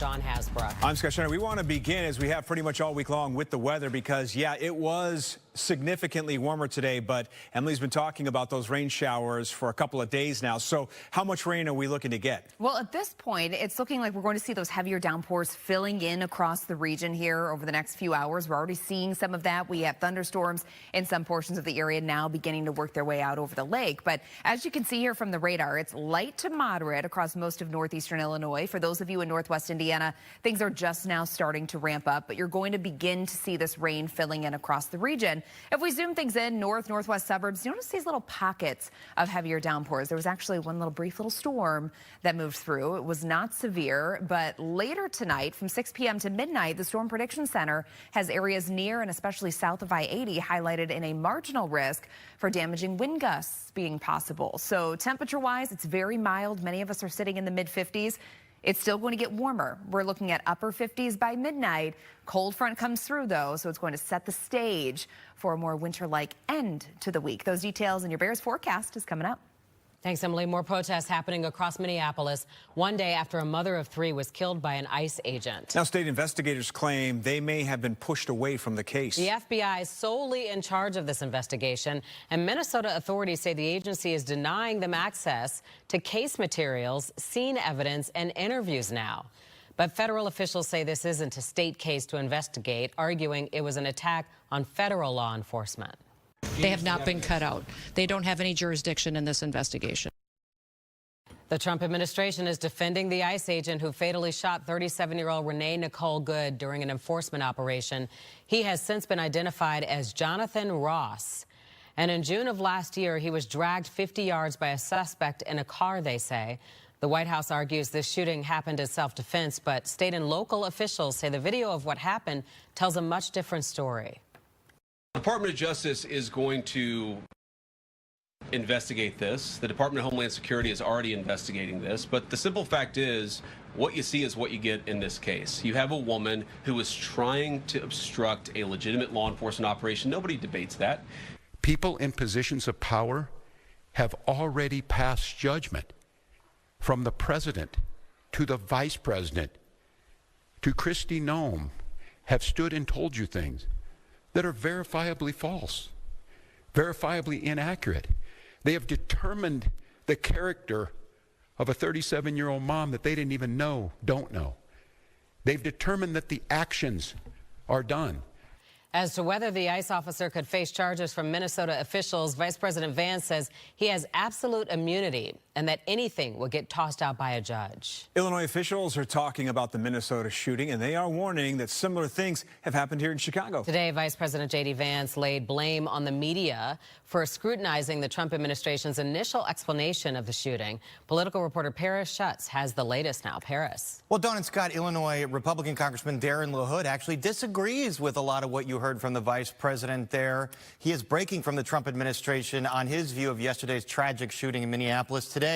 John Hasbrook. I'm Scott Schneider. We want to begin, as we have pretty much all week long, with the weather because, yeah, it was significantly warmer today, but Emily's been talking about those rain showers for a couple of days now. So how much rain are we looking to get? Well, at this point, it's looking like we're going to see those heavier downpours filling in across the region here over the next few hours. We're already seeing some of that. We have thunderstorms in some portions of the area now beginning to work their way out over the lake. But as you can see here from the radar, it's light to moderate across most of northeastern Illinois. For those of you in northwest Indiana, things are just now starting to ramp up, but you're going to begin to see this rain filling in across the region. If we zoom things in, northwest suburbs, you notice these little pockets of heavier downpours. There was actually one little brief little storm that moved through. It was not severe, but later tonight from 6 p.m. to midnight, the Storm Prediction Center has areas near and especially south of I-80 highlighted in a marginal risk for damaging wind gusts being possible. So temperature-wise, it's very mild. Many of us are sitting in the mid-50s. It's still going to get warmer. We're looking at upper 50s by midnight. Cold front comes through, though, so it's going to set the stage for a more winter-like end to the week. Those details in your Bears forecast is coming up. Thanks, Emily. More protests happening across Minneapolis one day after a mother of three was killed by an ICE agent. Now, state investigators claim they may have been pushed away from the case. The FBI is solely in charge of this investigation, and Minnesota authorities say the agency is denying them access to case materials, scene evidence, and interviews now. But federal officials say this isn't a state case to investigate, arguing it was an attack on federal law enforcement. They have not been cut out. They don't have any jurisdiction in this investigation. The Trump administration is defending the ICE agent who fatally shot 37-year-old Renee Nicole Good during an enforcement operation. He has since been identified as Jonathan Ross. And in June of last year, he was dragged 50 yards by a suspect in a car, they say. The White House argues this shooting happened in self-defense, but state and local officials say the video of what happened tells a much different story. The Department of Justice is going to investigate this. The Department of Homeland Security is already investigating this. But the simple fact is, what you see is what you get in this case. You have a woman who was trying to obstruct a legitimate law enforcement operation. Nobody debates that. People in positions of power have already passed judgment, from the president to the vice president to Kristi Noem, have stood and told you things that are verifiably false, verifiably inaccurate. They have determined the character of a 37-year-old mom that they didn't even know, don't know. They've determined that the actions are done. As to whether the ICE officer could face charges from Minnesota officials, Vice President Vance says he has absolute immunity and that anything will get tossed out by a judge. Illinois officials are talking about the Minnesota shooting, and they are warning that similar things have happened here in Chicago. Today, Vice President J.D. Vance laid blame on the media for scrutinizing the Trump administration's initial explanation of the shooting. Political reporter Paris Schutz has the latest now. Paris. Well, Dawn and Scott, Illinois Republican Congressman Darren LaHood actually disagrees with a lot of what you heard from the vice president there. He is breaking from the Trump administration on his view of yesterday's tragic shooting in Minneapolis. Today,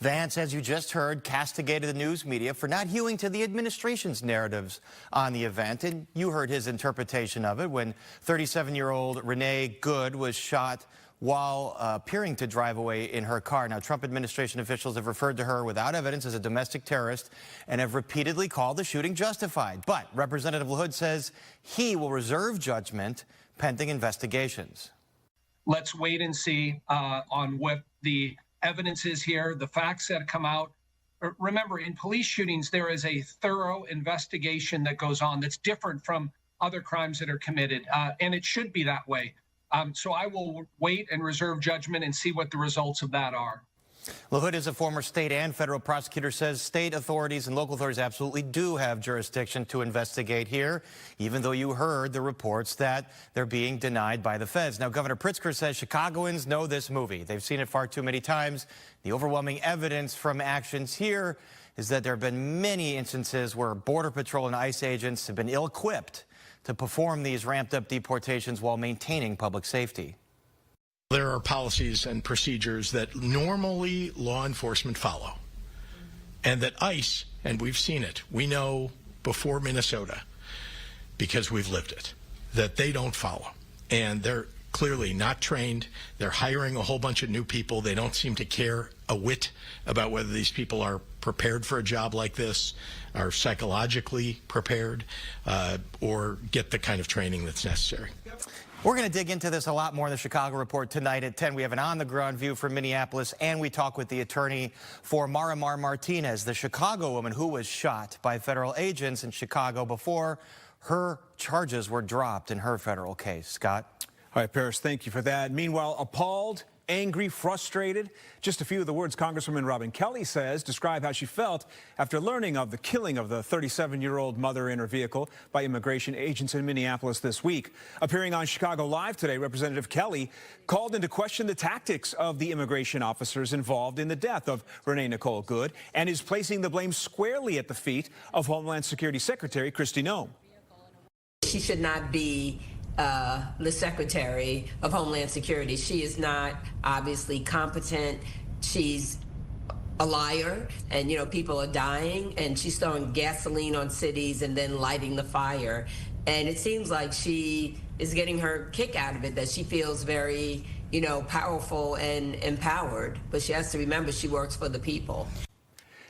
Vance, as you just heard, castigated the news media for not hewing to the administration's narratives on the event. And you heard his interpretation of it when 37-year-old Renee Good was shot while appearing to drive away in her car. Now, Trump administration officials have referred to her without evidence as a domestic terrorist and have repeatedly called the shooting justified. But Representative LaHood says he will reserve judgment pending investigations. Let's wait and see on what the evidence is here, the facts that come out. Remember, in police shootings, there is a thorough investigation that goes on that's different from other crimes that are committed, and it should be that way. So I will wait and reserve judgment and see what the results of that are. LaHood is a former state and federal prosecutor, says state authorities and local authorities absolutely do have jurisdiction to investigate here, even though you heard the reports that they're being denied by the feds. Now, Governor Pritzker says Chicagoans know this movie. They've seen it far too many times. The overwhelming evidence from actions here is that there have been many instances where Border Patrol and ICE agents have been ill-equipped to perform these ramped-up deportations while maintaining public safety. There are policies and procedures that normally law enforcement follow, and that ICE, and we've seen it, we know before Minnesota, because we've lived it, that they don't follow. And they're clearly not trained. They're hiring a whole bunch of new people. They don't seem to care a whit about whether these people are prepared for a job like this, are psychologically prepared, or get the kind of training that's necessary. We're going to dig into this a lot more in the Chicago Report tonight at 10. We have an on-the-ground view from Minneapolis, and we talk with the attorney for Marimar Martinez, the Chicago woman who was shot by federal agents in Chicago before her charges were dropped in her federal case. Scott? All right, Paris, thank you for that. Meanwhile, appalled, angry, frustrated. Just a few of the words Congresswoman Robin Kelly says describe how she felt after learning of the killing of the 37-year-old mother in her vehicle by immigration agents in Minneapolis this week. Appearing on Chicago Live today, Representative Kelly called into question the tactics of the immigration officers involved in the death of Renee Nicole Good and is placing the blame squarely at the feet of Homeland Security Secretary Kristi Noem. She should not be the Secretary of Homeland Security. She is not obviously competent. She's a liar, and people are dying, and she's throwing gasoline on cities and then lighting the fire. And it seems like she is getting her kick out of it, that she feels very, powerful and empowered. But she has to remember she works for the people.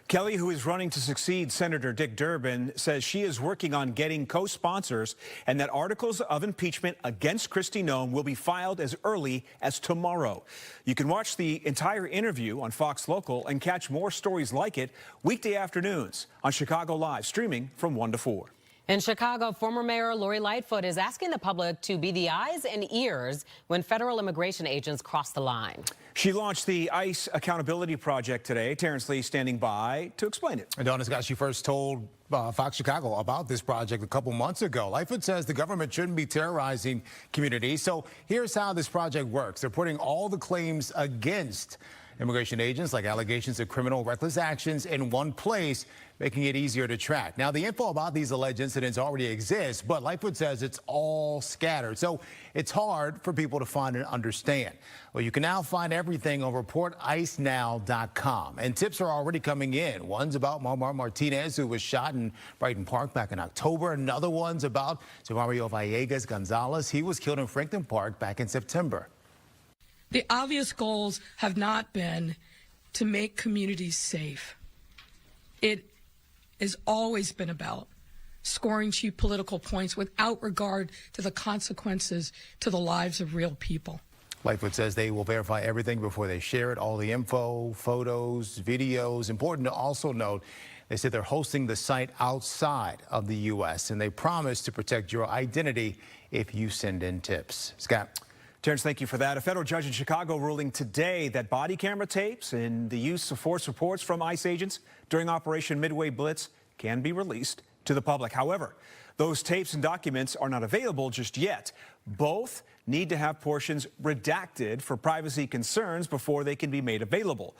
Kelly, who is running to succeed Senator Dick Durbin, says she is working on getting co-sponsors and that articles of impeachment against Kristi Noem will be filed as early as tomorrow. You can watch the entire interview on Fox Local and catch more stories like it weekday afternoons on Chicago Live, streaming from 1 to 4. In Chicago, former Mayor Lori Lightfoot is asking the public to be the eyes and ears when federal immigration agents cross the line. She launched the ICE Accountability Project today. Terrence Lee standing by to explain it. And Donna Scott, she first told Fox Chicago about this project a couple months ago. Lightfoot says the government shouldn't be terrorizing communities. So here's how this project works. They're putting all the claims against immigration agents, like allegations of criminal reckless actions, in one place, making it easier to track. Now, the info about these alleged incidents already exists, but Lightfoot says it's all scattered, so it's hard for people to find and understand. Well, you can now find everything on reporticenow.com, and tips are already coming in. One's about Marimar Martinez, who was shot in Brighton Park back in October. Another one's about Mario Villegas Gonzalez. He was killed in Franklin Park back in September. The obvious goals have not been to make communities safe. It has always been about scoring cheap political points without regard to the consequences to the lives of real people. Lightfoot says they will verify everything before they share it, all the info, photos, videos. Important to also note, they said they're hosting the site outside of the U.S., and they promise to protect your identity if you send in tips. Scott? Terrence, thank you for that. A federal judge in Chicago ruling today that body camera tapes and the use of force reports from ICE agents during Operation Midway Blitz can be released to the public. However, those tapes and documents are not available just yet. Both need to have portions redacted for privacy concerns before they can be made available.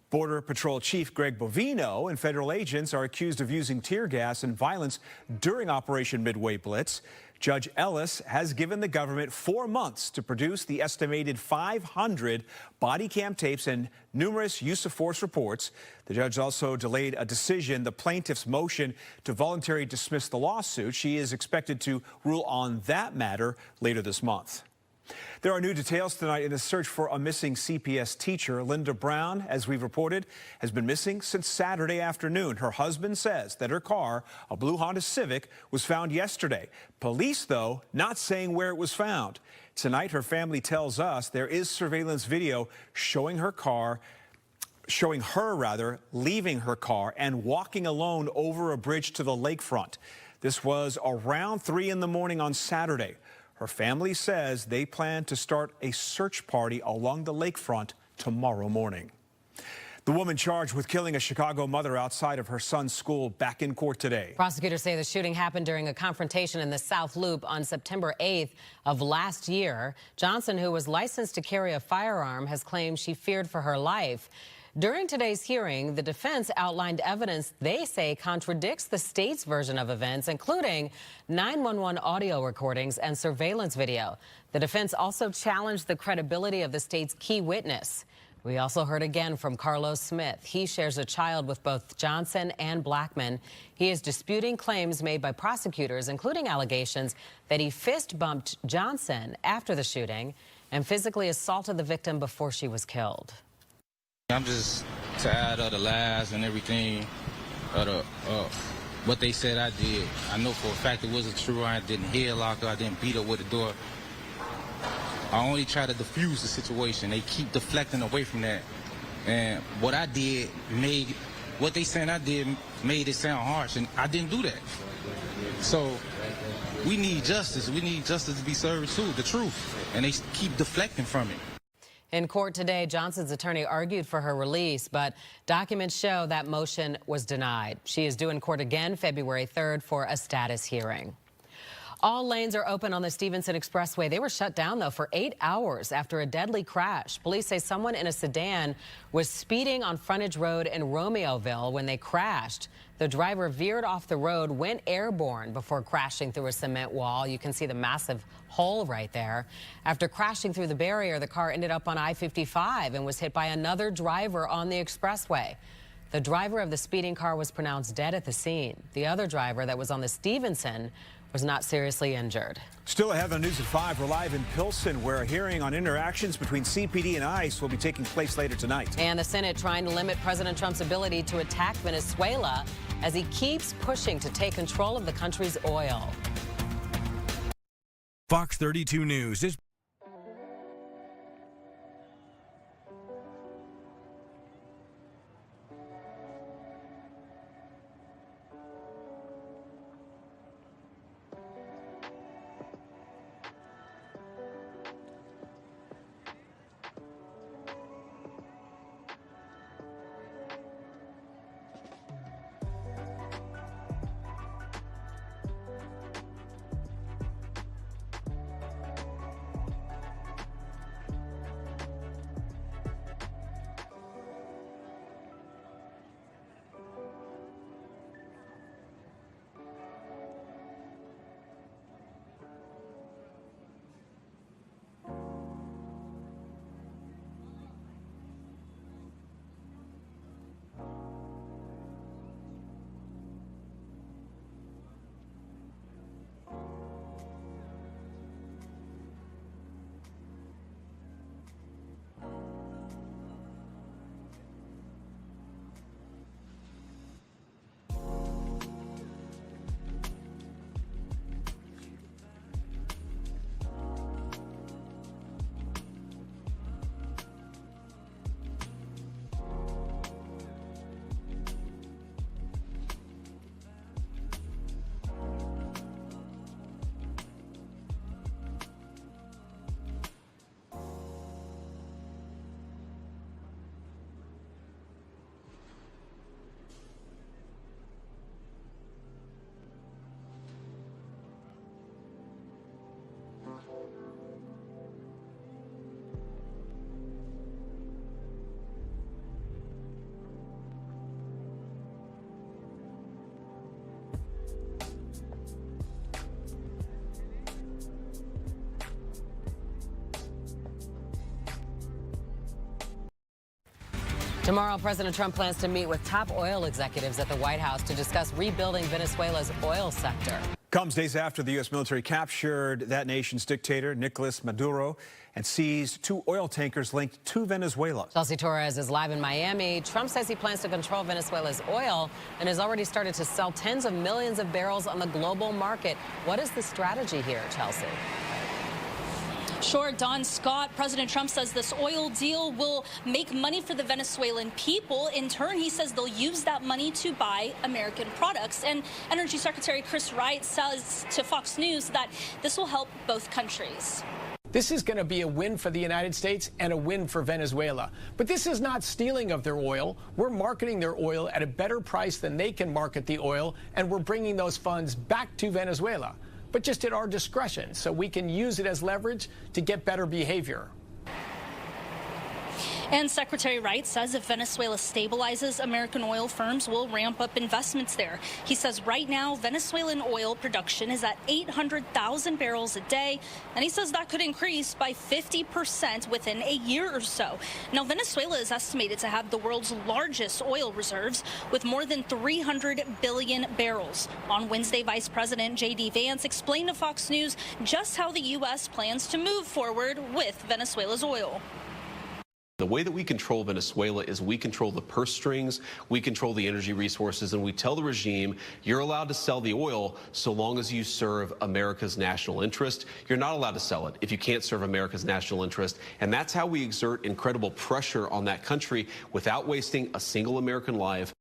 Border Patrol Chief Greg Bovino and federal agents are accused of using tear gas and violence during Operation Midway Blitz. Judge Ellis has given the government 4 months to produce the estimated 500 body cam tapes and numerous use of force reports. The judge also delayed a decision, the plaintiff's motion to voluntarily dismiss the lawsuit. She is expected to rule on that matter later this month. There are new details tonight in the search for a missing CPS teacher. Linda Brown, as we've reported, has been missing since Saturday afternoon. Her husband says that her car, a blue Honda Civic, was found yesterday. Police, though, not saying where it was found. Tonight, her family tells us there is surveillance video showing her leaving her car and walking alone over a bridge to the lakefront. This was around 3 in the morning on Saturday. Her family says they plan to start a search party along the lakefront tomorrow morning. The woman charged with killing a Chicago mother outside of her son's school back in court today. Prosecutors say the shooting happened during a confrontation in the South Loop on September 8th of last year. Johnson, who was licensed to carry a firearm, has claimed she feared for her life. During today's hearing, the defense outlined evidence they say contradicts the state's version of events, including 911 audio recordings and surveillance video. The defense also challenged the credibility of the state's key witness. We also heard again from Carlos Smith. He shares a child with both Johnson and Blackman. He is disputing claims made by prosecutors, including allegations that he fist-bumped Johnson after the shooting and physically assaulted the victim before she was killed. I'm just tired of the lies and everything, what they said I did. I know for a fact it wasn't true. I didn't headlock her. I didn't beat her with the door. I only try to diffuse the situation. They keep deflecting away from that. And what I did what they saying I did made it sound harsh, and I didn't do that. So we need justice. We need justice to be served too, the truth. And they keep deflecting from it. In court today, Johnson's attorney argued for her release, but documents show that motion was denied. She is due in court again February 3rd for a status hearing. All lanes are open on the Stevenson Expressway. They were shut down, though, for 8 hours after a deadly crash. Police say someone in a sedan was speeding on Frontage Road in Romeoville when they crashed. The driver veered off the road, went airborne before crashing through a cement wall. You can see the massive hole right there. After crashing through the barrier, the car ended up on I-55 and was hit by another driver on the expressway. The driver of the speeding car was pronounced dead at the scene. The other driver that was on the Stevenson was not seriously injured. Still ahead on News at 5, we're live in Pilsen, where a hearing on interactions between CPD and ICE will be taking place later tonight. And the Senate trying to limit President Trump's ability to attack Venezuela as he keeps pushing to take control of the country's oil. Fox 32 News is Tomorrow, President Trump plans to meet with top oil executives at the White House to discuss rebuilding Venezuela's oil sector. Comes days after the U.S. military captured that nation's dictator, Nicolas Maduro, and seized 2 oil tankers linked to Venezuela. Chelsea Torres is live in Miami. Trump says he plans to control Venezuela's oil and has already started to sell tens of millions of barrels on the global market. What is the strategy here, Chelsea? Sure, Don Scott. President Trump says this oil deal will make money for the Venezuelan people. In turn, he says they'll use that money to buy American products. And Energy Secretary Chris Wright says to Fox News that this will help both countries. This is going to be a win for the United States and a win for Venezuela. But this is not stealing of their oil. We're marketing their oil at a better price than they can market the oil, and we're bringing those funds back to Venezuela, but just at our discretion, so we can use it as leverage to get better behavior. And Secretary Wright says if Venezuela stabilizes, American oil firms will ramp up investments there. He says right now, Venezuelan oil production is at 800,000 barrels a day, and he says that could increase by 50% within a year or so. Now, Venezuela is estimated to have the world's largest oil reserves with more than 300 billion barrels. On Wednesday, Vice President J.D. Vance explained to Fox News just how the U.S. plans to move forward with Venezuela's oil. The way that we control Venezuela is we control the purse strings, we control the energy resources, and we tell the regime you're allowed to sell the oil so long as you serve America's national interest. You're not allowed to sell it if you can't serve America's national interest. And that's how we exert incredible pressure on that country without wasting a single American life.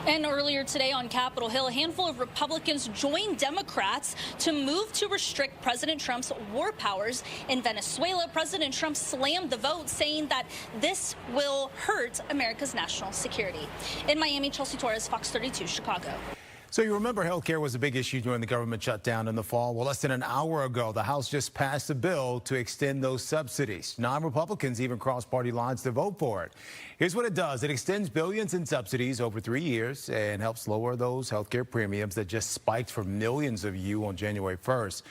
And earlier today on Capitol Hill, a handful of Republicans joined Democrats to move to restrict President Trump's war powers in Venezuela. President Trump slammed the vote, saying that this will hurt America's national security. In Miami, Chelsea Torres, Fox 32, Chicago. So you remember health care was a big issue during the government shutdown in the fall. Well, less than an hour ago, the House just passed a bill to extend those subsidies. Non-Republicans even crossed party lines to vote for it. Here's what it does. It extends billions in subsidies over 3 years and helps lower those health care premiums that just spiked for millions of you on January 1st.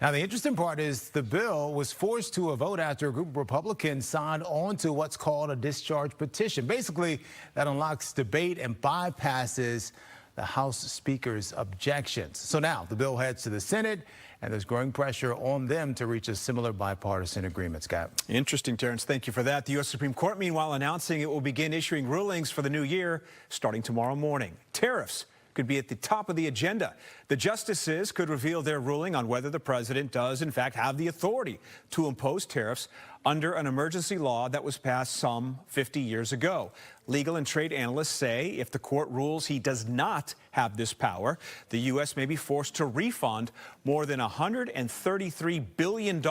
Now, the interesting part is the bill was forced to a vote after a group of Republicans signed on to what's called a discharge petition. Basically, that unlocks debate and bypasses the House Speaker's objections. So now the bill heads to the Senate, and there's growing pressure on them to reach a similar bipartisan agreement, Scott. Interesting, Terrence. Thank you for that. The U.S. Supreme Court, meanwhile, announcing it will begin issuing rulings for the new year starting tomorrow morning. Tariffs could be at the top of the agenda. The justices could reveal their ruling on whether the president does, in fact, have the authority to impose tariffs under an emergency law that was passed some 50 years ago. Legal and trade analysts say if the court rules he does not have this power, the U.S. may be forced to refund more than $133 billion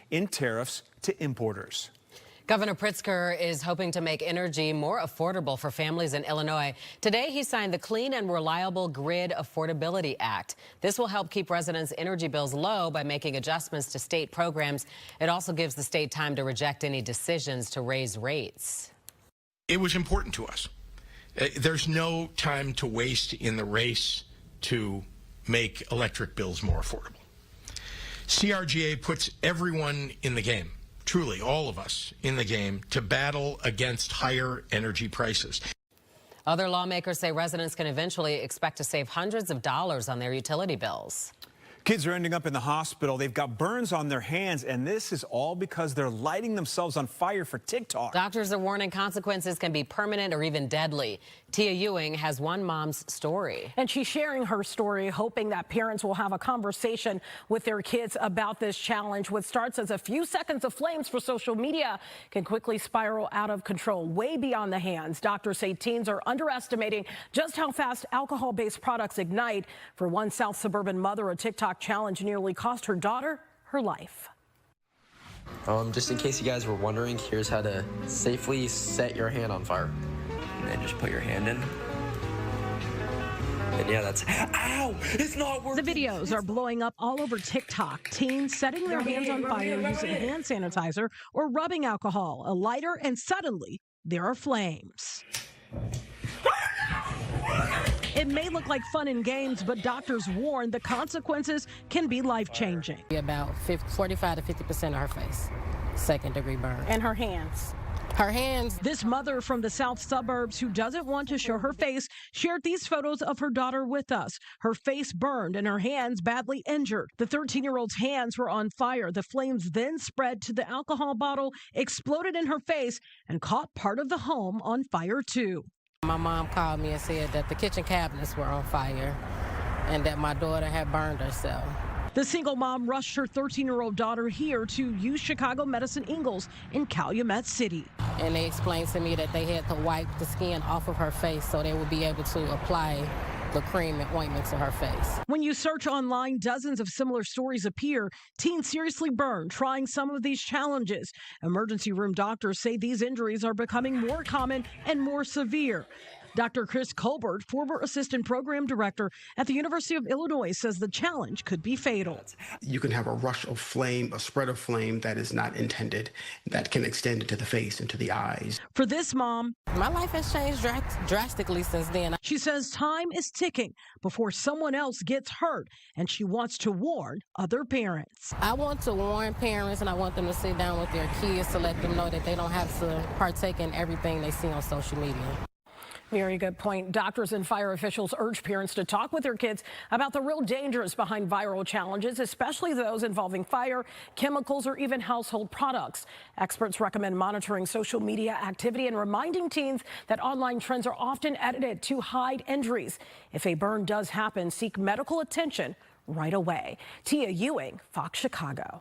in tariffs to importers. Governor Pritzker is hoping to make energy more affordable for families in Illinois. Today, he signed the Clean and Reliable Grid Affordability Act. This will help keep residents' energy bills low by making adjustments to state programs. It also gives the state time to reject any decisions to raise rates. It was important to us. There's no time to waste in the race to make electric bills more affordable. CRGA puts everyone in the game. Truly, all of us in the game to battle against higher energy prices. Other lawmakers say residents can eventually expect to save hundreds of dollars on their utility bills. Kids are ending up in the hospital. They've got burns on their hands, and this is all because they're lighting themselves on fire for TikTok. Doctors are warning consequences can be permanent or even deadly. Tia Ewing has one mom's story. And she's sharing her story, hoping that parents will have a conversation with their kids about this challenge. What starts as a few seconds of flames for social media can quickly spiral out of control, way beyond the hands. Doctors say teens are underestimating just how fast alcohol-based products ignite. For one South suburban mother, a TikTok challenge nearly cost her daughter her life. Just in case you guys were wondering, here's how to safely set your hand on fire. And then just put your hand in. And yeah, that's, ow, it's not working. The videos are blowing up all over TikTok. Teens setting their hands on fire using hand sanitizer or rubbing alcohol, a lighter, and suddenly there are flames. It may look like fun and games, but doctors warn the consequences can be life-changing. About 45 to 50% of her face, second-degree burn. And her hands. Her hands. This mother from the south suburbs who doesn't want to show her face shared these photos of her daughter with us. Her face burned and her hands badly injured. The 13-year-old's hands were on fire. The flames then spread to the alcohol bottle, exploded in her face, and caught part of the home on fire, too. My mom called me and said that the kitchen cabinets were on fire and that my daughter had burned herself. The single mom rushed her 13-year-old daughter here to use Chicago Medicine Ingalls in Calumet City. And they explained to me that they had to wipe the skin off of her face so they would be able to apply the cream and ointment to her face. When you search online, dozens of similar stories appear. Teens seriously burned trying some of these challenges. Emergency room doctors say these injuries are becoming more common and more severe. Dr. Chris Colbert, former assistant program director at the University of Illinois, says the challenge could be fatal. You can have a rush of flame, a spread of flame that is not intended, that can extend into the face, into the eyes. For this mom, my life has changed drastically since then. She says time is ticking before someone else gets hurt, and she wants to warn other parents. I want to warn parents, and I want them to sit down with their kids to let them know that they don't have to partake in everything they see on social media. Very good point. Doctors and fire officials urge parents to talk with their kids about the real dangers behind viral challenges, especially those involving fire, chemicals, or even household products. Experts recommend monitoring social media activity and reminding teens that online trends are often edited to hide injuries. If a burn does happen, seek medical attention right away. Tia Ewing, Fox Chicago.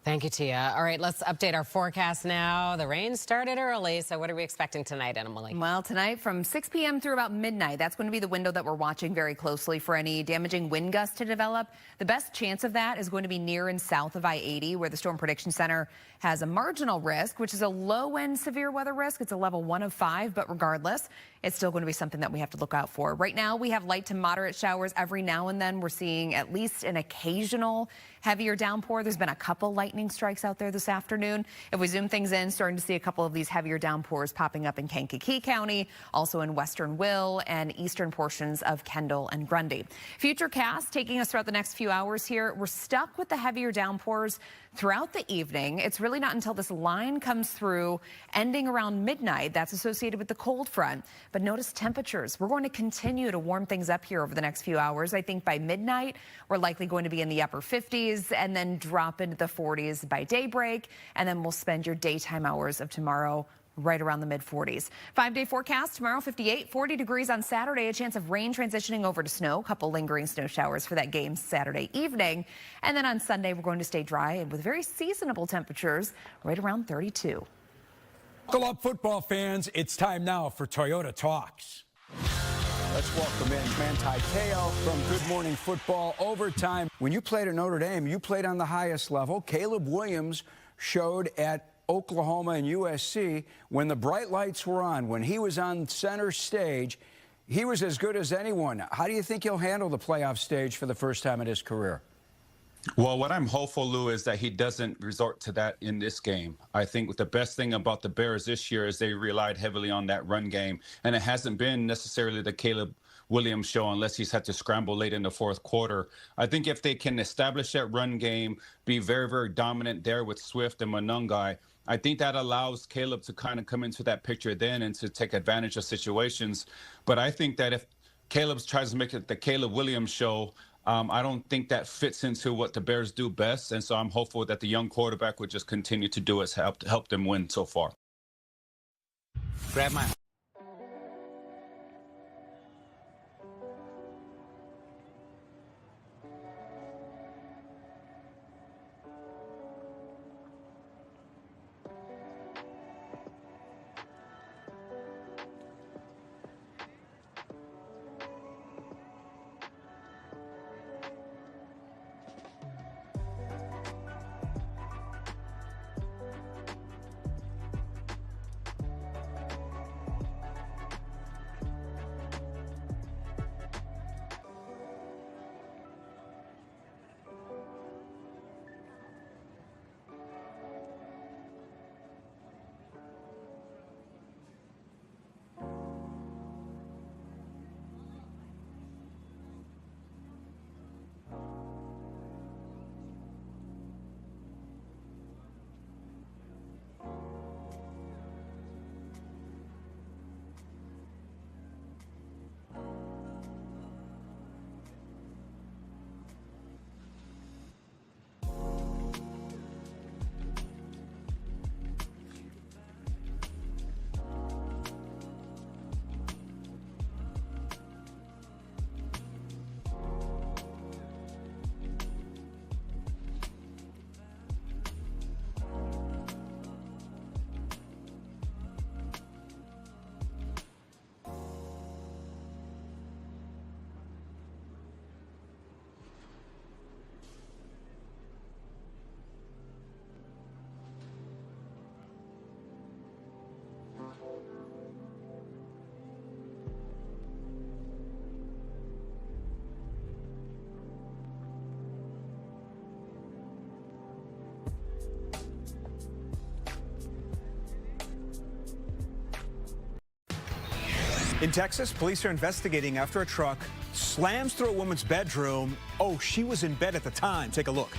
Thank you, Tia. All right, let's update our forecast now. The rain started early, so what are we expecting tonight, Emily? Well, tonight from 6 p.m. through about midnight, that's going to be the window that we're watching very closely for any damaging wind gusts to develop. The best chance of that is going to be near and south of I-80, where the Storm Prediction Center has a marginal risk, which is a low-end severe weather risk. It's a level 1 of 5, but regardless, it's still going to be something that we have to look out for. Right now, we have light to moderate showers. Every now and then, we're seeing at least an occasional heavier downpour. There's been a couple lightning strikes out there this afternoon. If we zoom things in, starting to see a couple of these heavier downpours popping up in Kankakee County, also in western Will and eastern portions of Kendall and Grundy. Futurecast taking us throughout the next few hours here. We're stuck with the heavier downpours throughout the evening. It's really not until this line comes through, ending around midnight, that's associated with the cold front. But notice temperatures. We're going to continue to warm things up here over the next few hours. I think by midnight, we're likely going to be in the upper 50s and then drop into the 40s by daybreak. And then we'll spend your daytime hours of tomorrow right around the mid-40s. 5-day forecast tomorrow, 58, 40 degrees on Saturday, a chance of rain transitioning over to snow, a couple lingering snow showers for that game Saturday evening. And then on Sunday, we're going to stay dry and with very seasonable temperatures right around 32. Buckle up, football fans. It's time now for Toyota Talks. Let's welcome in Manti Te'o from Good Morning Football Overtime. When you played at Notre Dame, you played on the highest level. Caleb Williams showed at Oklahoma and USC when the bright lights were on, when he was on center stage, he was as good as anyone. How do you think he'll handle the playoff stage for the first time in his career? Well, what I'm hopeful, Lou, is that he doesn't resort to that in this game. I think the best thing about the Bears this year is they relied heavily on that run game, and it hasn't been necessarily the Caleb Williams show unless he's had to scramble late in the fourth quarter. I think if they can establish that run game, be very, very dominant there with Swift and Monungai, I think that allows Caleb to kind of come into that picture then and to take advantage of situations. But I think that if Caleb tries to make it the Caleb Williams show, I don't think that fits into what the Bears do best. And so I'm hopeful that the young quarterback would just continue to do as help them win so far. Grab my In Texas, police are investigating after a truck slams through a woman's bedroom. Oh, she was in bed at the time. Take a look.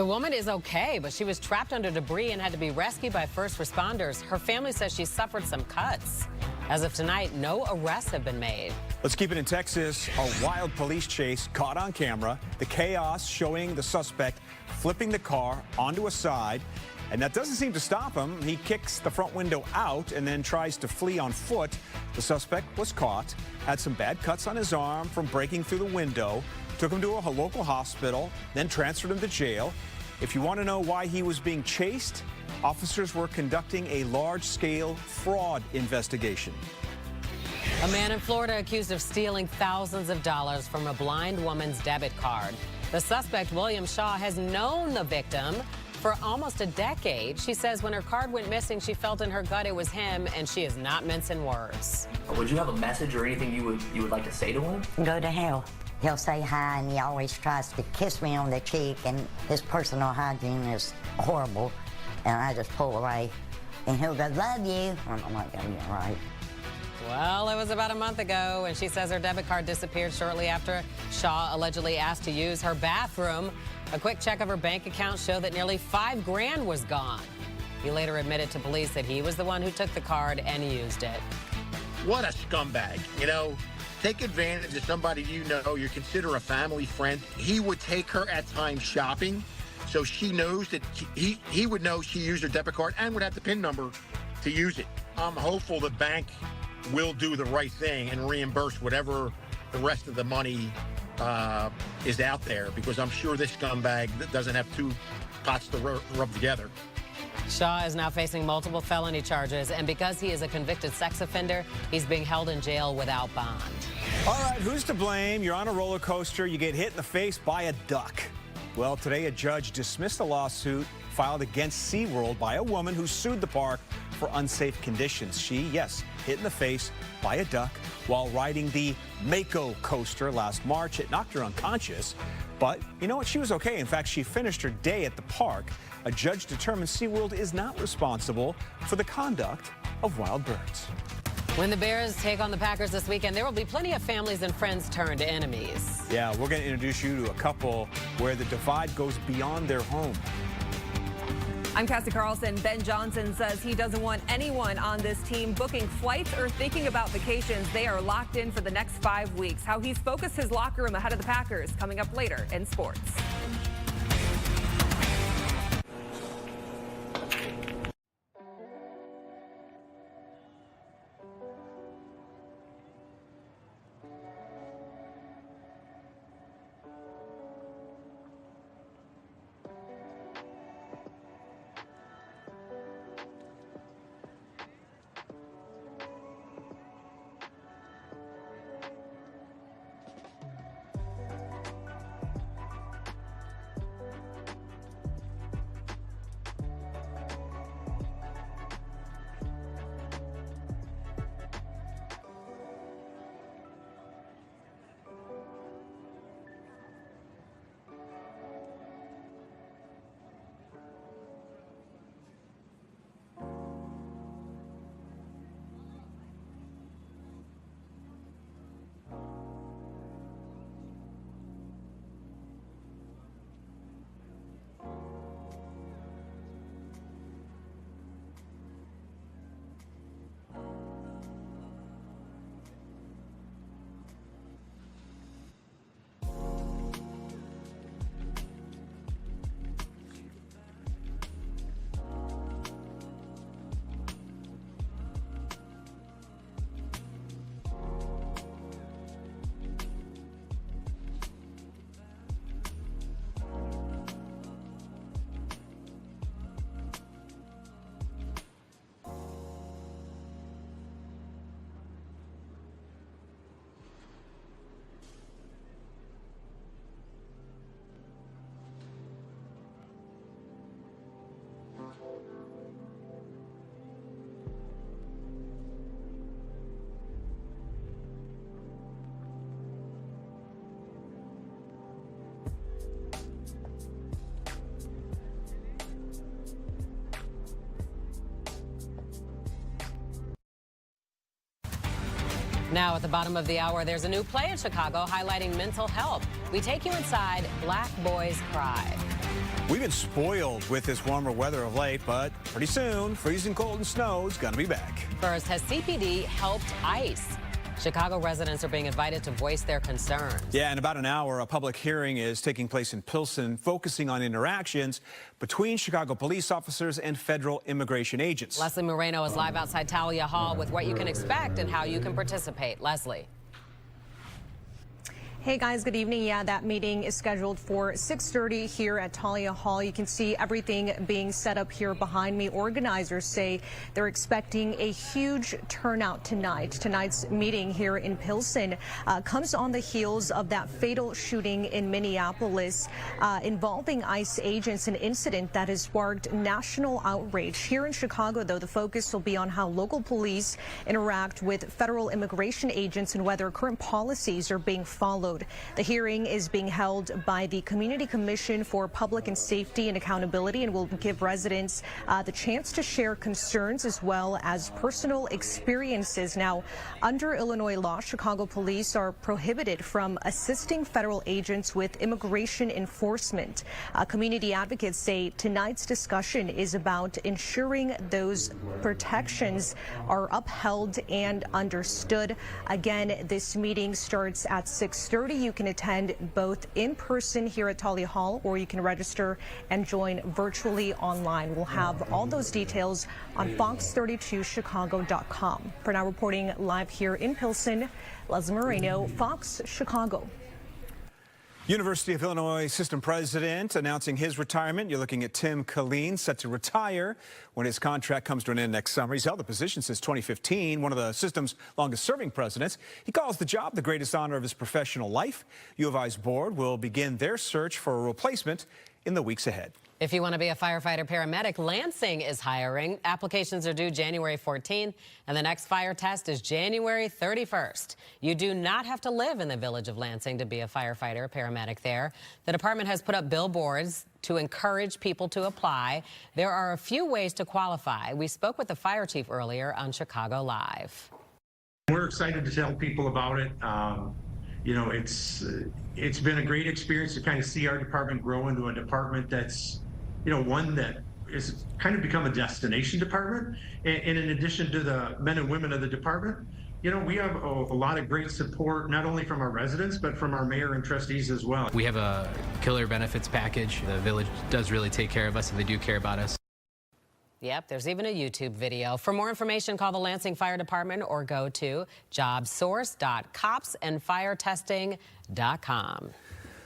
The woman is okay, but she was trapped under debris and had to be rescued by first responders. Her family says she suffered some cuts. As of tonight, no arrests have been made. Let's keep it in Texas. A wild police chase caught on camera. The chaos showing the suspect flipping the car onto a side. And that doesn't seem to stop him. He kicks the front window out and then tries to flee on foot. The suspect was caught, had some bad cuts on his arm from breaking through the window, took him to a local hospital, then transferred him to jail. If you want to know why he was being chased, officers were conducting a large-scale fraud investigation. A man in Florida accused of stealing thousands of dollars from a blind woman's debit card. The suspect, William Shaw, has known the victim for almost a decade. She says when her card went missing, she felt in her gut it was him, and she is not mincing words. Would you have a message or anything you would like to say to him? Go to hell. He'll say hi, and he always tries to kiss me on the cheek, and his personal hygiene is horrible, and I just pull away. And he'll go, love you. I'm like, oh, yeah, right. Well, it was about a month ago, and she says her debit card disappeared shortly after Shaw allegedly asked to use her bathroom. A quick check of her bank account showed that nearly $5 grand was gone. He later admitted to police that he was the one who took the card and used it. What a scumbag. You know, take advantage of somebody you know, you consider a family friend. He would take her at times shopping, so she knows that he would know she used her debit card and would have the PIN number to use it. I'm hopeful the bank will do the right thing and reimburse whatever the rest of the money is out there, because I'm sure this scumbag doesn't have two pots to rub together. Shaw is now facing multiple felony charges, and because he is a convicted sex offender, he's being held in jail without bond. All right, who's to blame? You're on a roller coaster. You get hit in the face by a duck. Well, today a judge dismissed a lawsuit filed against SeaWorld by a woman who sued the park for unsafe conditions. She, yes, hit in the face by a duck while riding the Mako coaster last March. It knocked her unconscious, but you know what? She was okay. In fact, she finished her day at the park. A judge determined SeaWorld is not responsible for the conduct of wild birds. When the Bears take on the Packers this weekend, there will be plenty of families and friends turned enemies. Yeah, we're going to introduce you to a couple where the divide goes beyond their home. I'm Cassie Carlson. Ben Johnson says he doesn't want anyone on this team booking flights or thinking about vacations. They are locked in for the next 5 weeks. How he's focused his locker room ahead of the Packers, coming up later in sports. Now at the bottom of the hour, there's a new play in Chicago highlighting mental health. We take you inside Black Boys Cry. We've been spoiled with this warmer weather of late, but pretty soon, freezing cold and snow is going to be back. First, has CPD helped ICE? Chicago residents are being invited to voice their concerns. Yeah, in about an hour, a public hearing is taking place in Pilsen, focusing on interactions between Chicago police officers and federal immigration agents. Leslie Moreno is live outside Talia Hall with what you can expect and how you can participate. Leslie. Hey guys, good evening. Yeah, that meeting is scheduled for 6:30 here at Talia Hall. You can see everything being set up here behind me. Organizers say they're expecting a huge turnout tonight. Tonight's meeting here in Pilsen comes on the heels of that fatal shooting in Minneapolis involving ICE agents, an incident that has sparked national outrage. Here in Chicago, though, the focus will be on how local police interact with federal immigration agents and whether current policies are being followed. The hearing is being held by the Community Commission for Public and Safety and Accountability and will give residents the chance to share concerns as well as personal experiences. Now, under Illinois law, Chicago police are prohibited from assisting federal agents with immigration enforcement. Community advocates say tonight's discussion is about ensuring those protections are upheld and understood. Again, this meeting starts at 6:30. You can attend both in person here at Talia Hall, or you can register and join virtually online. We'll have all those details on fox32chicago.com. For now, reporting live here in Pilsen, Leslie Moreno, Fox Chicago. University of Illinois system president announcing his retirement. You're looking at Tim Killeen, set to retire when his contract comes to an end next summer. He's held the position since 2015, one of the system's longest serving presidents. He calls the job the greatest honor of his professional life. U of I's board will begin their search for a replacement in the weeks ahead. If you want to be a firefighter paramedic, Lansing is hiring. Applications are due January 14th, and the next fire test is January 31st. You do not have to live in the village of Lansing to be a firefighter paramedic there. The department has put up billboards to encourage people to apply. There are a few ways to qualify. We spoke with the fire chief earlier on Chicago Live. We're excited to tell people about it. You know, it's been a great experience to kind of see our department grow into a department that's, you know, one that is kind of become a destination department. And in addition to the men and women of the department, you know, we have a lot of great support, not only from our residents, but from our mayor and trustees as well. We have a killer benefits package. The village does really take care of us, and they do care about us. Yep, there's even a YouTube video. For more information, call the Lansing Fire Department or go to jobsource.copsandfiretesting.com.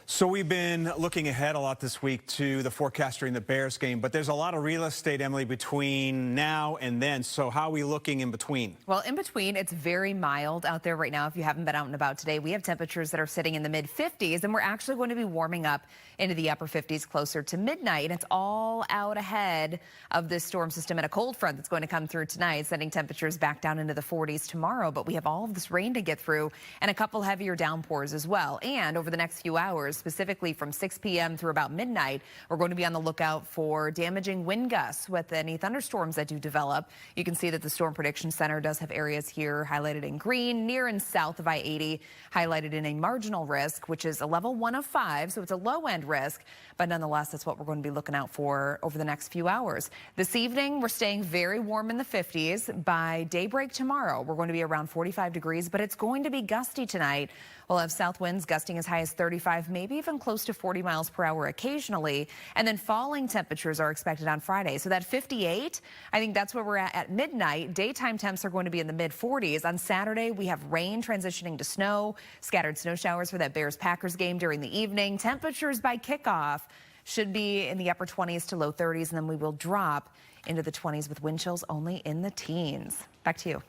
So we've been looking ahead a lot this week to the forecast during the Bears game, but there's a lot of real estate, Emily, between now and then. So how are we looking in between? Well, in between, it's very mild out there right now. If you haven't been out and about today, we have temperatures that are sitting in the mid-50s, and we're actually going to be warming up into the upper 50s closer to midnight. And it's all out ahead of this storm system and a cold front that's going to come through tonight, sending temperatures back down into the 40s tomorrow. But we have all of this rain to get through and a couple heavier downpours as well. And over the next few hours, specifically from 6 p.m. through about midnight, we're going to be on the lookout for damaging wind gusts with any thunderstorms that do develop. You can see that the Storm Prediction Center does have areas here highlighted in green, near and south of I-80, highlighted in a marginal risk, which is a level 1 of 5, so it's a low-end risk, but nonetheless, that's what we're going to be looking out for over the next few hours. This evening, we're staying very warm in the 50s. By daybreak tomorrow, we're going to be around 45 degrees, but it's going to be gusty tonight. We'll have south winds gusting as high as 35, maybe even close to 40 miles per hour occasionally. And then falling temperatures are expected on Friday. So that 58, I think that's where we're at midnight. Daytime temps are going to be in the mid-40s. On Saturday, we have rain transitioning to snow, scattered snow showers for that Bears-Packers game during the evening. Temperatures by kickoff should be in the upper 20s to low 30s, and then we will drop into the 20s with wind chills only in the teens. Back to you.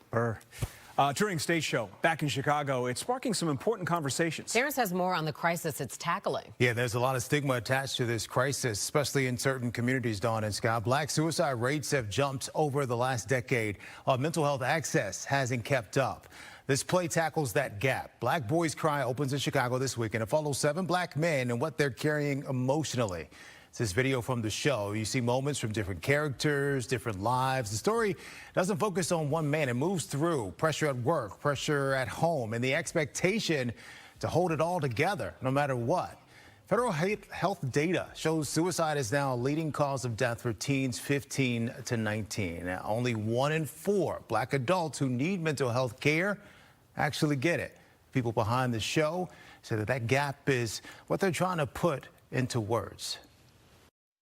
Touring Stage Show back in Chicago, it's sparking some important conversations. Terrence has more on the crisis it's tackling. Yeah, there's a lot of stigma attached to this crisis, especially in certain communities, Dawn and Scott. Black suicide rates have jumped over the last decade. Mental health access hasn't kept up. This play tackles that gap. Black Boys Cry opens in Chicago this week, and it follows 7 black men and what they're carrying emotionally. It's this video from the show. You see moments from different characters, different lives. The story doesn't focus on one man. It moves through pressure at work, pressure at home, and the expectation to hold it all together no matter what. Federal health data shows suicide is now a leading cause of death for teens 15 to 19. Now, only 1 in 4 black adults who need mental health care actually get it. People behind the show say that gap is what they're trying to put into words.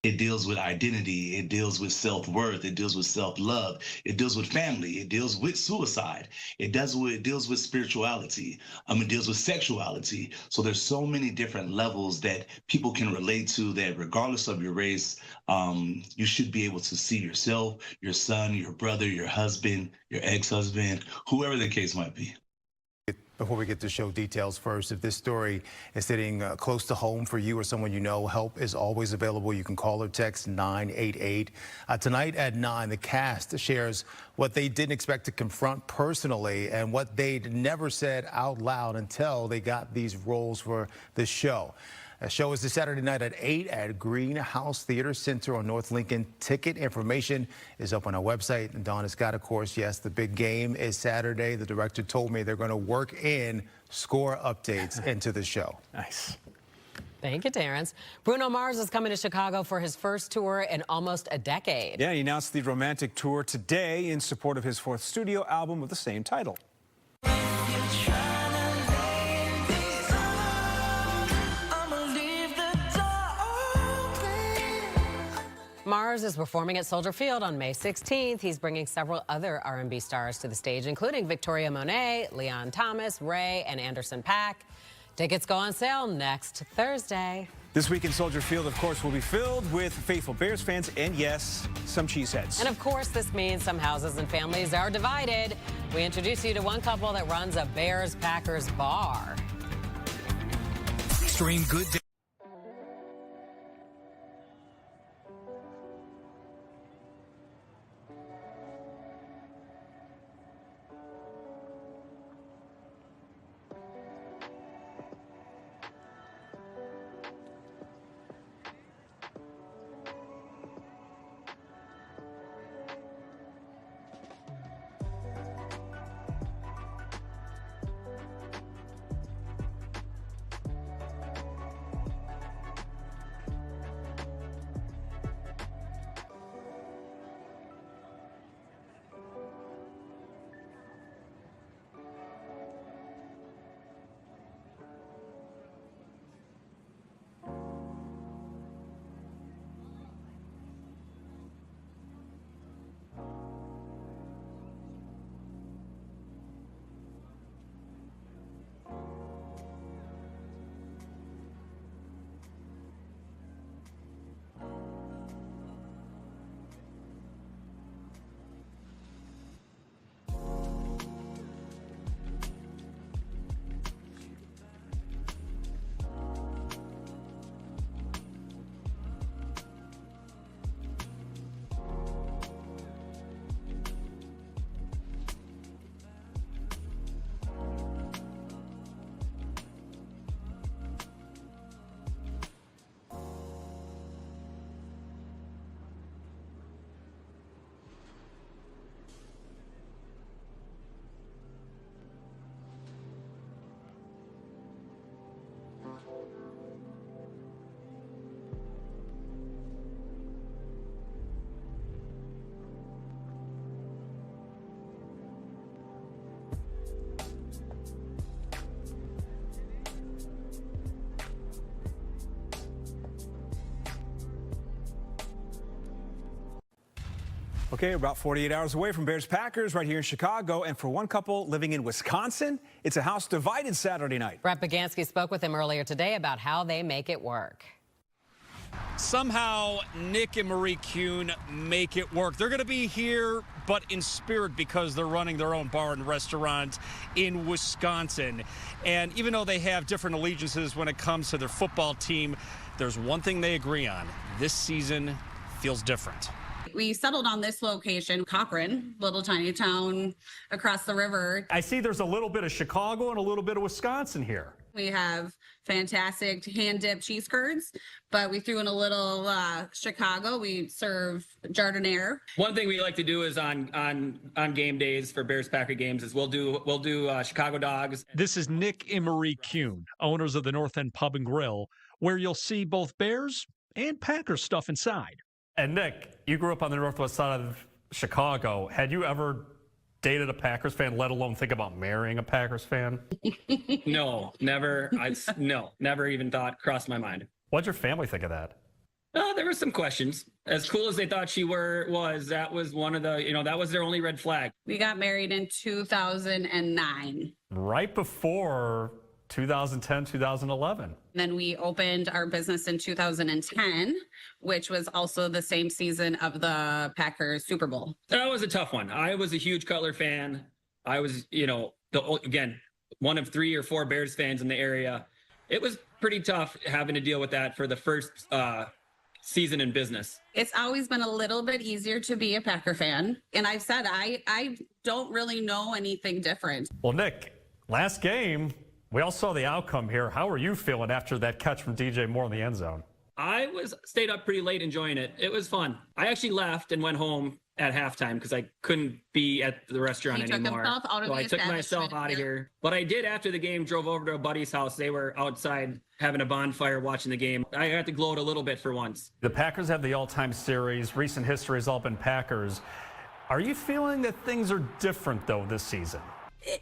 It deals with identity, it deals with self-worth, it deals with self-love, it deals with family, it deals with suicide, it deals with spirituality, it deals with sexuality. So there's so many different levels that people can relate to that regardless of your race, you should be able to see yourself, your son, your brother, your husband, your ex-husband, whoever the case might be. Before we get to show details first, if this story is sitting close to home for you or someone you know, help is always available. You can call or text 988. Tonight at 9, the cast shares what they didn't expect to confront personally and what they'd never said out loud until they got these roles for the show. The show is this Saturday night at 8 at Greenhouse Theater Center on North Lincoln. Ticket information is up on our website. And Dawn has got, of course, yes, the big game is Saturday. The director told me they're going to work in score updates into the show. Nice. Thank you, Terrence. Bruno Mars is coming to Chicago for his first tour in almost a decade. Yeah, he announced the romantic tour today in support of his 4th studio album with the same title. Mars is performing at Soldier Field on May 16th. He's bringing several other R&B stars to the stage, including Victoria Monet, Leon Thomas, Ray, and Anderson .Paak. Tickets go on sale next Thursday. This week in Soldier Field, of course, will be filled with faithful Bears fans and, yes, some cheeseheads. And, of course, this means some houses and families are divided. We introduce you to one couple that runs a Bears-Packers bar. Stream Good Day. Okay, about 48 hours away from Bears-Packers right here in Chicago. And for one couple living in Wisconsin, it's a house divided Saturday night. Brett Bagansky spoke with him earlier today about how they make it work. Somehow, Nick and Marie Kuhn make it work. They're going to be here, but in spirit because they're running their own bar and restaurant in Wisconsin. And even though they have different allegiances when it comes to their football team, there's one thing they agree on. This season feels different. We settled on this location, Cochrane, little tiny town across the river. I see there's a little bit of Chicago and a little bit of Wisconsin here. We have fantastic hand-dipped cheese curds, but we threw in a little Chicago. We serve jardiniere. One thing we like to do is on game days for Bears-Packer games is we'll do Chicago dogs. This is Nick Emery Kuhn, owners of the North End Pub and Grill, where you'll see both Bears and Packers stuff inside. And Nick, you grew up on the northwest side of Chicago. Had you ever dated a Packers fan, let alone think about marrying a Packers fan? No, never. No, never even crossed my mind. What'd your family think of that? There were some questions. As cool as they thought she was, that was one of the, that was their only red flag. We got married in 2009. Right before 2010, 2011. Then we opened our business in 2010, which was also the same season of the Packers Super Bowl. That was a tough one. I was a huge Cutler fan. I was, again, one of 3 or 4 Bears fans in the area. It was pretty tough having to deal with that for the first season in business. It's always been a little bit easier to be a Packer fan. And I've said I don't really know anything different. Well, Nick, last game, we all saw the outcome here. How are you feeling after that catch from DJ Moore in the end zone? I stayed up pretty late enjoying it. It was fun. I actually left and went home at halftime because I couldn't be at the restaurant anymore. So I took myself out of here. But I did after the game, drove over to a buddy's house. They were outside having a bonfire watching the game. I got to gloat a little bit for once. The Packers have the all-time series. Recent history has all been Packers. Are you feeling that things are different, though, this season?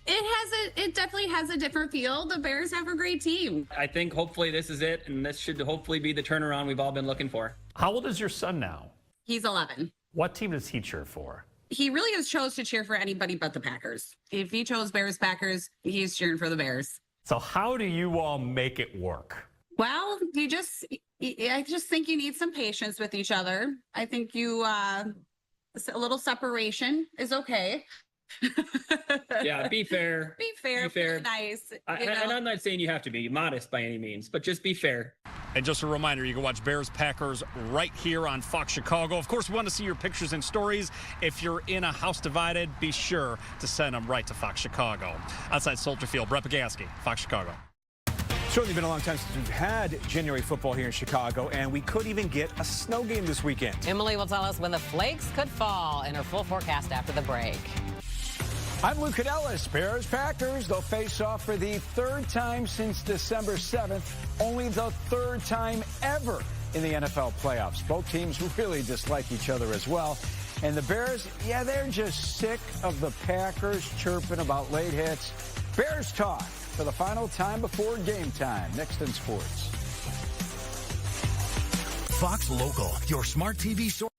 It definitely has a different feel. The Bears have a great team. I think hopefully this is it, and this should hopefully be the turnaround we've all been looking for. How old is your son now? He's 11. What team does he cheer for? He really has chose to cheer for anybody but the Packers. If he chose Bears-Packers, he's cheering for the Bears. So how do you all make it work? Well, I just think you need some patience with each other. I think a little separation is okay. Yeah, be fair. Be fair. Be nice. And I'm not saying you have to be modest by any means, but just be fair. And just a reminder, you can watch Bears Packers right here on Fox Chicago. Of course, we want to see your pictures and stories. If you're in a house divided, be sure to send them right to Fox Chicago. Outside Soldier Field, Brett Pagaski, Fox Chicago. Certainly been a long time since we've had January football here in Chicago, and we could even get a snow game this weekend. Emily will tell us when the flakes could fall in her full forecast after the break. I'm Luke Cadellis. Bears Packers, they'll face off for the 3rd time since December 7th, only the 3rd time ever in the NFL playoffs. Both teams really dislike each other as well. And the Bears, yeah, they're just sick of the Packers chirping about late hits. Bears talk for the final time before game time. Next in sports. Fox Local, your smart TV source.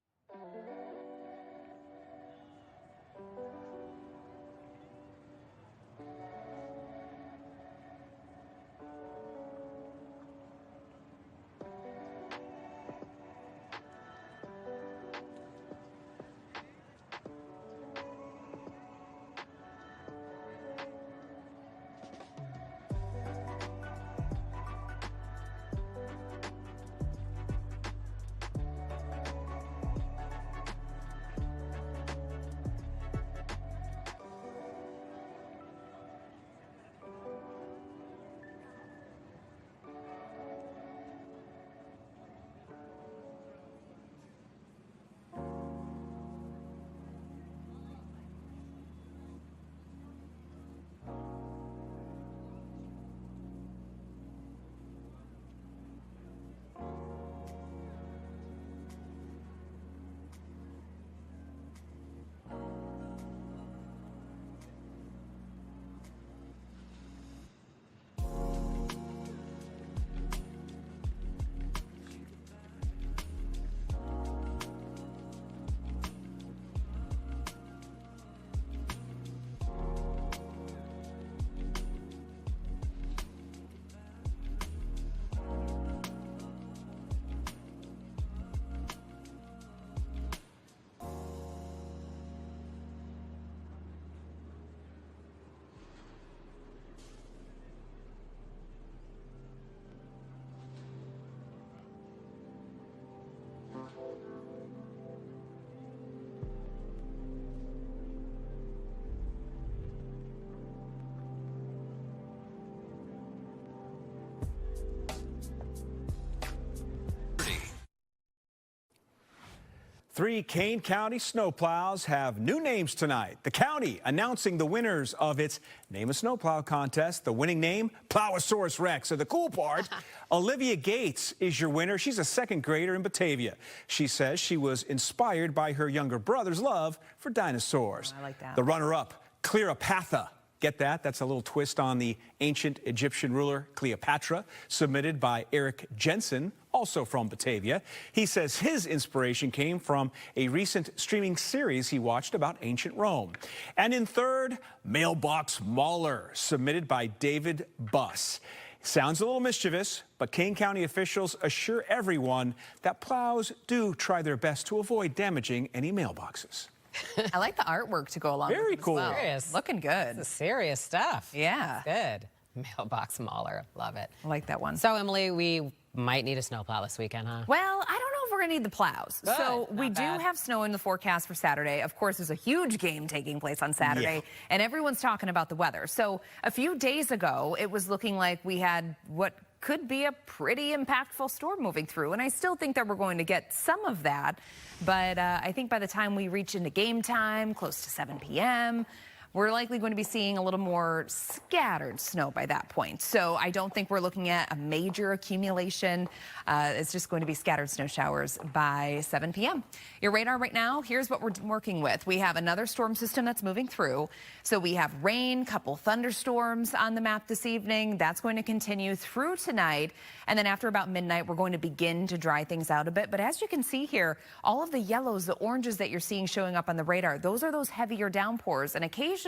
3 Kane County snowplows have new names tonight. The county announcing the winners of its Name a Snowplow contest. The winning name, Plowosaurus Rex. So the cool part, Olivia Gates is your winner. She's a 2nd grader in Batavia. She says she was inspired by her younger brother's love for dinosaurs. I like that. The runner-up, Cleopatra. Get that? That's a little twist on the ancient Egyptian ruler Cleopatra, submitted by Eric Jensen, also from Batavia. He says his inspiration came from a recent streaming series he watched about ancient Rome. And in 3rd, Mailbox Mauler, submitted by David Buss. Sounds a little mischievous, but Kane County officials assure everyone that plows do try their best to avoid damaging any mailboxes. I like the artwork to go along with it. Very cool. Serious. Looking good. This is serious stuff. Yeah. Good. Mailbox Mauler. Love it. I like that one. So, Emily, we might need a snowplow this weekend, huh? Well, I don't know if we're going to need the plows. Good. So we Not do bad. have snow in the forecast for Saturday. Of course, there's a huge game taking place on Saturday, and everyone's talking about the weather. So a few days ago, it was looking like we had what could be a pretty impactful storm moving through, and I still think that we're going to get some of that. But I think by the time we reach into game time, close to 7 p.m., we're likely going to be seeing a little more scattered snow by that point. So I don't think we're looking at a major accumulation. It's just going to be scattered snow showers by 7 p.m. Your radar right now, here's what we're working with. We have another storm system that's moving through. So we have rain, couple thunderstorms on the map this evening. That's going to continue through tonight. And then after about midnight, we're going to begin to dry things out a bit. But as you can see here, all of the yellows, the oranges that you're seeing showing up on the radar, those are those heavier downpours. And occasionally,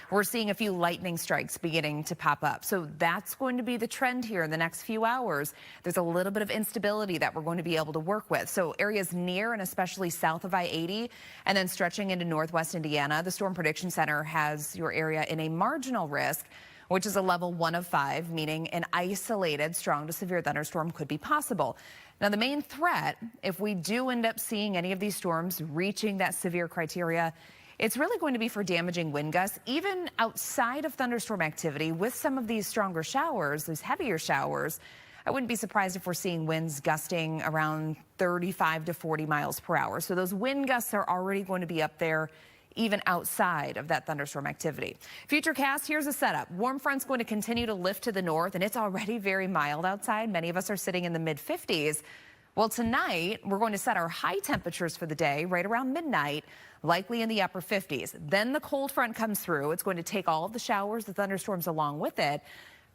we're seeing a few lightning strikes beginning to pop up. So that's going to be the trend here in the next few hours. There's a little bit of instability that we're going to be able to work with. So areas near and especially south of I-80 and then stretching into northwest Indiana, the Storm Prediction Center has your area in a marginal risk, which is a level 1 of 5, meaning an isolated strong to severe thunderstorm could be possible. Now, the main threat, if we do end up seeing any of these storms reaching that severe criteria, it's really going to be for damaging wind gusts, even outside of thunderstorm activity. With some of these stronger showers, these heavier showers, I wouldn't be surprised if we're seeing winds gusting around 35 to 40 miles per hour. So those wind gusts are already going to be up there, even outside of that thunderstorm activity. Futurecast, here's a setup. Warm front's going to continue to lift to the north, and it's already very mild outside. Many of us are sitting in the mid-50s. Well, tonight, we're going to set our high temperatures for the day right around midnight, likely in the upper 50s. Then the cold front comes through. It's going to take all of the showers, the thunderstorms along with it.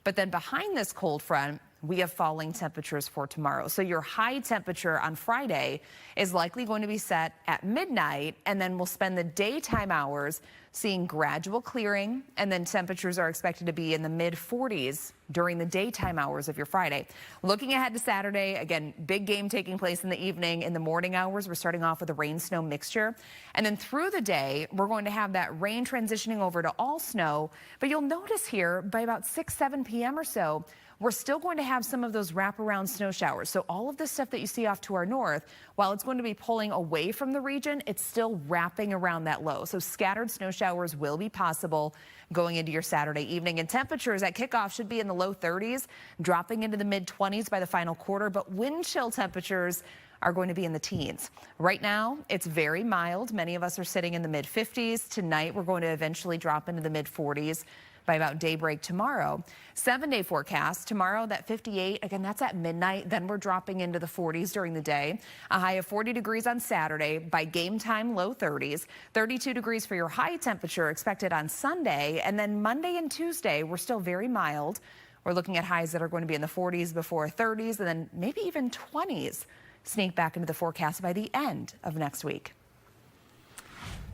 But then behind this cold front, we have falling temperatures for tomorrow. So your high temperature on Friday is likely going to be set at midnight, and then we'll spend the daytime hours seeing gradual clearing, and then temperatures are expected to be in the mid-40s during the daytime hours of your Friday. Looking ahead to Saturday, again, big game taking place in the evening. In the morning hours, we're starting off with a rain-snow mixture. And then through the day, we're going to have that rain transitioning over to all snow. But you'll notice here, by about 6, 7 p.m. or so, we're still going to have some of those wraparound snow showers. So all of this stuff that you see off to our north, while it's going to be pulling away from the region, it's still wrapping around that low. So scattered snow showers will be possible going into your Saturday evening. And temperatures at kickoff should be in the low 30s, dropping into the mid-20s by the final quarter. But wind chill temperatures are going to be in the teens. Right now, it's very mild. Many of us are sitting in the mid-50s. Tonight, we're going to eventually drop into the mid-40s by about daybreak tomorrow. 7-day forecast. Tomorrow, that 58, again, that's at midnight. Then we're dropping into the 40s during the day. A high of 40 degrees on Saturday. By game time, low 30s. 32 degrees for your high temperature expected on Sunday. And then Monday and Tuesday, we're still very mild. We're looking at highs that are going to be in the 40s before 30s, and then maybe even 20s sneak back into the forecast by the end of next week.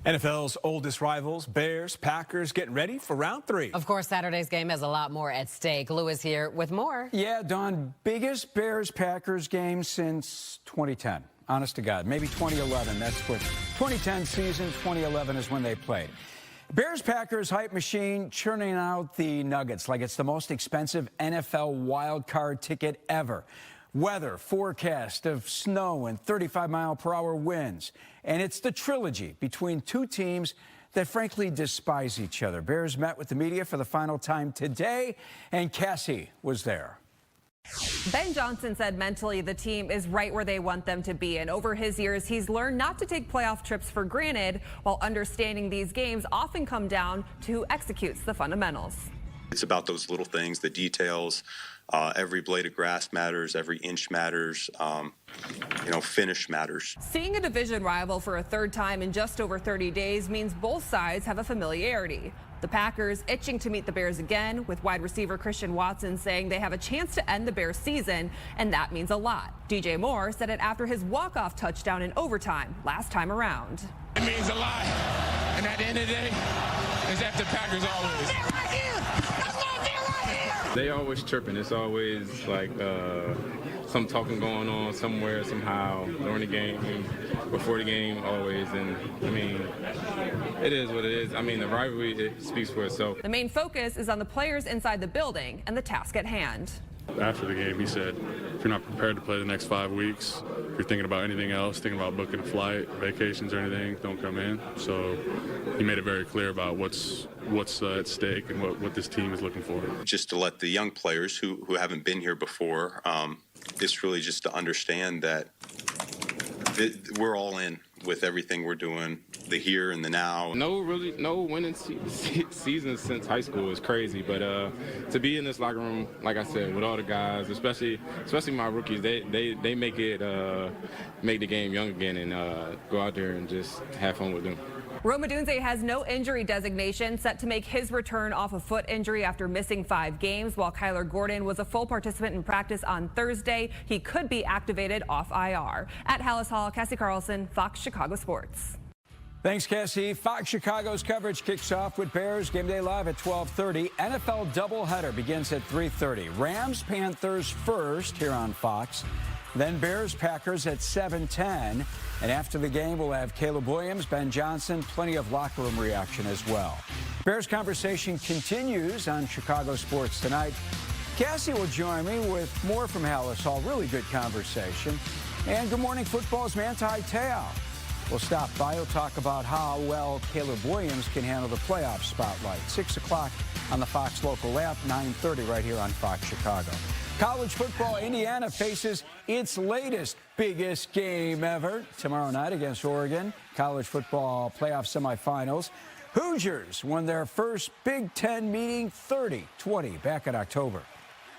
NFL's oldest rivals, Bears, Packers, getting ready for round 3. Of course, Saturday's game has a lot more at stake. Lou is here with more. Yeah, Dawn, biggest Bears-Packers game since 2010. Honest to God, maybe 2011. That's what 2010 season, 2011 is when they played. Bears-Packers hype machine churning out the Nuggets like it's the most expensive NFL wild card ticket ever. Weather forecast of snow and 35-mile-per-hour winds. And it's the trilogy between two teams that frankly despise each other. Bears met with the media for the final time today, and Cassie was there. Ben Johnson said mentally the team is right where they want them to be, and over his years he's learned not to take playoff trips for granted, while understanding these games often come down to who executes the fundamentals. It's about those little things, the details. Every blade of grass matters, every inch matters, finish matters. Seeing a division rival for a third time in just over 30 days means both sides have a familiarity. The Packers itching to meet the Bears again, with wide receiver Christian Watson saying they have a chance to end the Bears season, and that means a lot. DJ Moore said it after his walk-off touchdown in overtime last time around. It means a lot, and at the end of the day, it's after Packers always. They always chirping. It's always like some talking going on somewhere, somehow, during the game, before the game, always. And, I mean, it is what it is. I mean, the rivalry, it speaks for itself. The main focus is on the players inside the building and the task at hand. After the game, he said, if you're not prepared to play the next 5 weeks, if you're thinking about anything else, thinking about booking a flight, vacations or anything, don't come in. So he made it very clear about what's at stake and what this team is looking for. Just to let the young players who haven't been here before, it's really just to understand that we're all in with everything we're doing, the here and the now. No winning seasons since high school is crazy, but to be in this locker room, like I said, with all the guys, especially my rookies, they make it make the game young again and go out there and just have fun with them. Rome Odunze has no injury designation, set to make his return off a foot injury after missing 5 games, while Kyler Gordon was a full participant in practice on Thursday. He could be activated off IR. At Hallis Hall, Cassie Carlson, Fox Chicago Sports. Thanks, Cassie. Fox Chicago's coverage kicks off with Bears Game Day Live at 12:30. NFL doubleheader begins at 3:30. Rams Panthers first here on Fox. Then Bears Packers at 7:10. And after the game, we'll have Caleb Williams, Ben Johnson, plenty of locker room reaction as well. Bears conversation continues on Chicago Sports Tonight. Cassie will join me with more from Hallis Hall. Really good conversation. And Good Morning Football's Manti Te'o will stop by. He'll talk about how well Caleb Williams can handle the playoff spotlight. 6 o'clock on the Fox local app, 9:30 right here on Fox Chicago. College football, Indiana faces its latest biggest game ever tomorrow night against Oregon. College football playoff semifinals. Hoosiers won their first Big Ten meeting 30-20 back in October.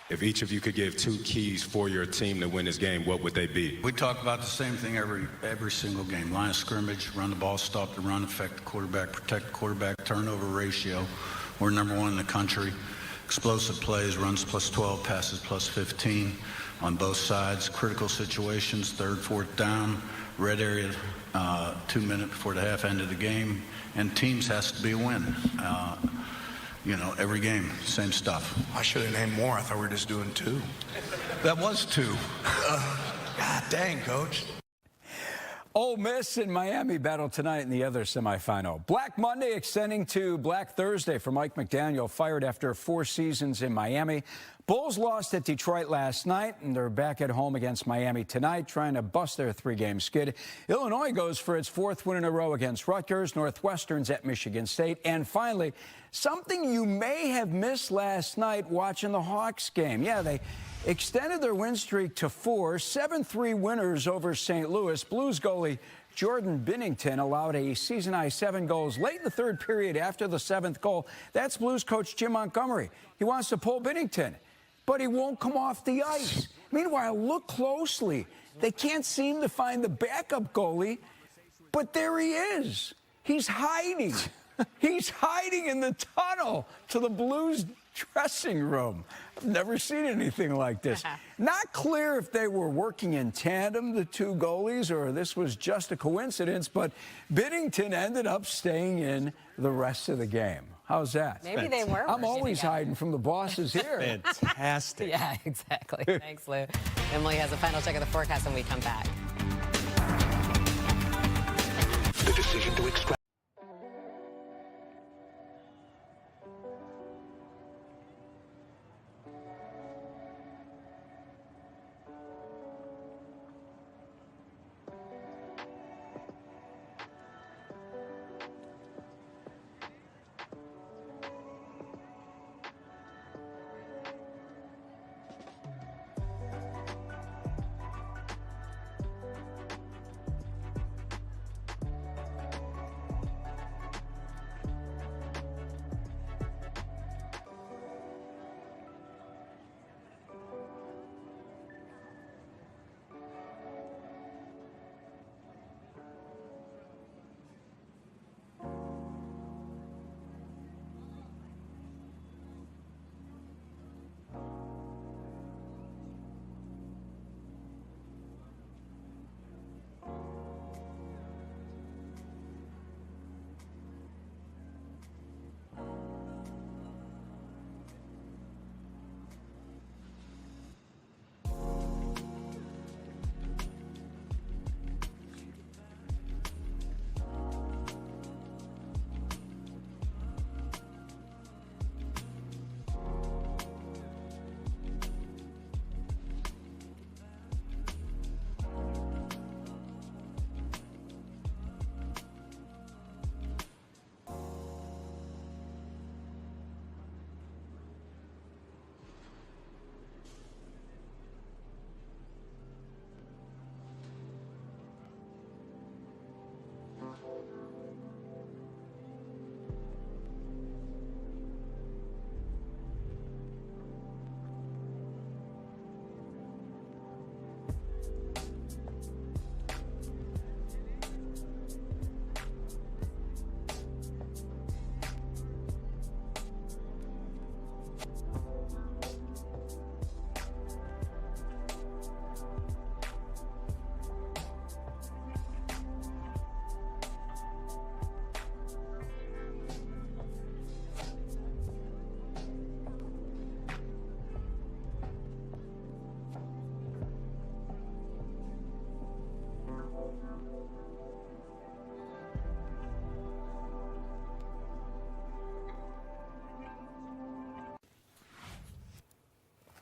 If each of you could give 2 keys for your team to win this game, what would they be? We talk about the same thing every single game. Line of scrimmage, run the ball, stop the run, affect the quarterback, protect the quarterback, turnover ratio. We're #1 in the country. Explosive plays, runs +12, passes +15 on both sides. Critical situations, 3rd, 4th down, red area, 2 minutes before the half end of the game. And teams has to be a win. Every game, same stuff. I should have named more. I thought we were just doing 2. That was 2. God dang, Coach. Ole Miss and Miami battle tonight in the other semifinal. Black Monday extending to Black Thursday for Mike McDaniel, fired after 4 seasons in Miami. Bulls lost at Detroit last night, and they're back at home against Miami tonight, trying to bust their 3-game skid. Illinois goes for its 4th win in a row against Rutgers. Northwestern's at Michigan State. And finally, something you may have missed last night watching the Hawks game. Yeah, they extended their win streak to 4, 7-3 winners over St. Louis. Blues goalie Jordan Binnington allowed a season-high 7 goals late in the 3rd period after the 7th goal. That's Blues coach Jim Montgomery. He wants to pull Binnington, but he won't come off the ice. Meanwhile, look closely. They can't seem to find the backup goalie, but there he is. He's hiding. He's hiding in the tunnel to the Blues dressing room. I've never seen anything like this. Not clear if they were working in tandem, the 2 goalies, or this was just a coincidence, but Binnington ended up staying in the rest of the game. How's that? Maybe they were. I'm always hiding from the bosses here. Fantastic. Yeah, exactly. Thanks, Lou. Emily has a final check of the forecast when we come back. The decision to extract.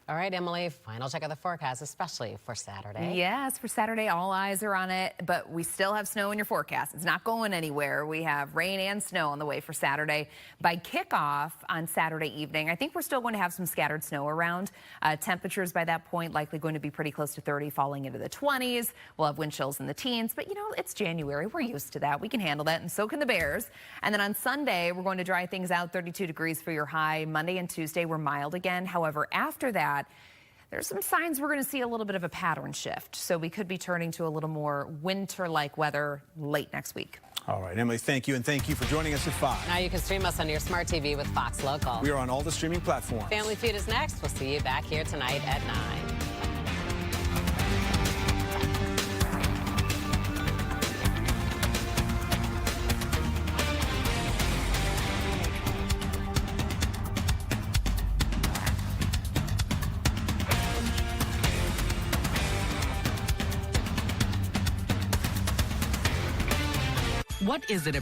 All right, Emily, final check of the forecast, especially for Saturday. Yes, for Saturday, all eyes are on it, but we still have snow in your forecast. It's not going anywhere. We have rain and snow on the way for Saturday. By kickoff on Saturday evening, I think we're still going to have some scattered snow around. Temperatures by that point likely going to be pretty close to 30, falling into the 20s. We'll have wind chills in the teens, but you know, it's January. We're used to that. We can handle that, and so can the Bears. And then on Sunday, we're going to dry things out, 32 degrees for your high. Monday and Tuesday, we're mild again. However, after that, there's some signs we're going to see a little bit of a pattern shift. So we could be turning to a little more winter-like weather late next week. All right, Emily, thank you, and thank you for joining us at 5. Now you can stream us on your smart TV with Fox Local. We are on all the streaming platforms. Family Feud is next. We'll see you back here tonight at 9. What is it